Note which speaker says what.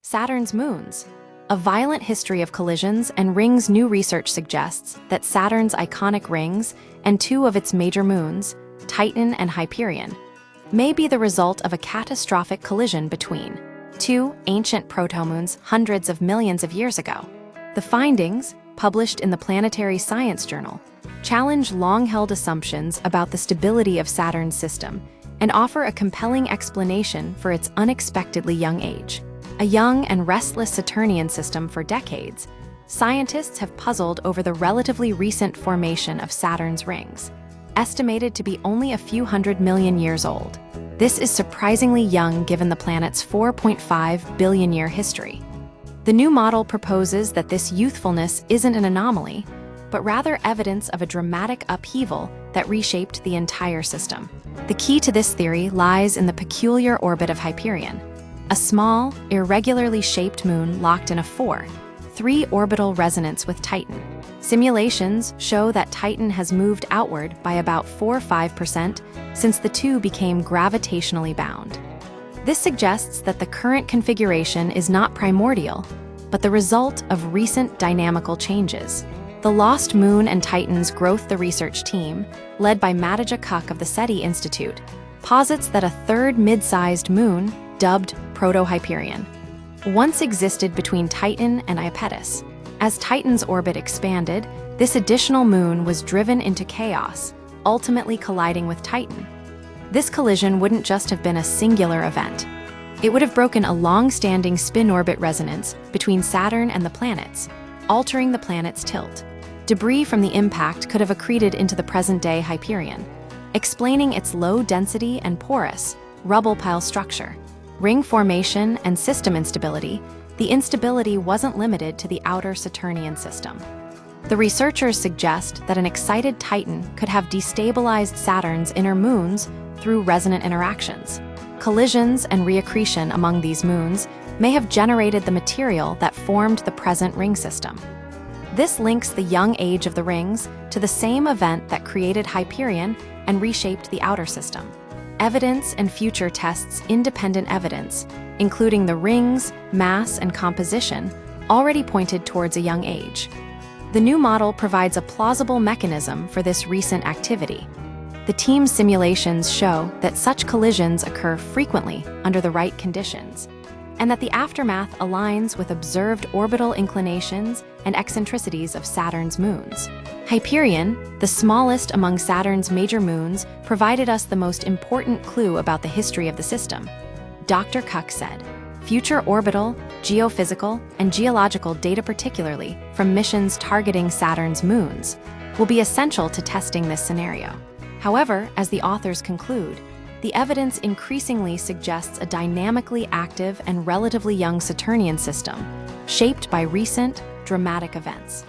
Speaker 1: Saturn's moons. A violent history of collisions and rings. New research suggests that Saturn's iconic rings and two of its major moons, Titan and Hyperion, may be the result of a catastrophic collision between two ancient protomoons hundreds of millions of years ago. The findings, published in the Planetary Science Journal, challenge long-held assumptions about the stability of Saturn's system and offer a compelling explanation for its unexpectedly young age. A young and restless Saturnian system for decades, scientists have puzzled over the relatively recent formation of Saturn's rings, estimated to be only a few 100 million years old. This is surprisingly young given the planet's 4.5 billion-year history. The new model proposes that this youthfulness isn't an anomaly, but rather evidence of a dramatic upheaval that reshaped the entire system. The key to this theory lies in the peculiar orbit of Hyperion, a small, irregularly shaped moon locked in a 4.3 orbital resonance with Titan. Simulations show that Titan has moved outward by about 4–5% since the two became gravitationally bound. This suggests that the current configuration is not primordial, but the result of recent dynamical changes. The Lost Moon and Titan's growth. The research team, led by Madhya Kuk of the SETI Institute, posits that a third mid-sized moon, dubbed Proto-Hyperion, once existed between Titan and Iapetus. As Titan's orbit expanded, this additional moon was driven into chaos, ultimately colliding with Titan. This collision wouldn't just have been a singular event. It would have broken a long-standing spin-orbit resonance between Saturn and the planets, altering the planet's tilt. Debris from the impact could have accreted into the present-day Hyperion, explaining its low density and porous, rubble pile structure. Ring formation and system instability. The instability wasn't limited to the outer Saturnian system. The researchers suggest that an excited Titan could have destabilized Saturn's inner moons through resonant interactions. Collisions and reaccretion among these moons may have generated the material that formed the present ring system. This links the young age of the rings to the same event that created Hyperion and reshaped the outer system. Evidence and future tests. Independent evidence, including the rings, mass, and composition, already pointed towards a young age. The new model provides a plausible mechanism for this recent activity. The team's simulations show that such collisions occur frequently under the right conditions, and that the aftermath aligns with observed orbital inclinations and eccentricities of Saturn's moons. Hyperion, the smallest among Saturn's major moons, provided us the most important clue about the history of the system. Dr. Kuk said, "Future orbital, geophysical, and geological data, particularly from missions targeting Saturn's moons, will be essential to testing this scenario." However, as the authors conclude, the evidence increasingly suggests a dynamically active and relatively young Saturnian system, shaped by recent, dramatic events.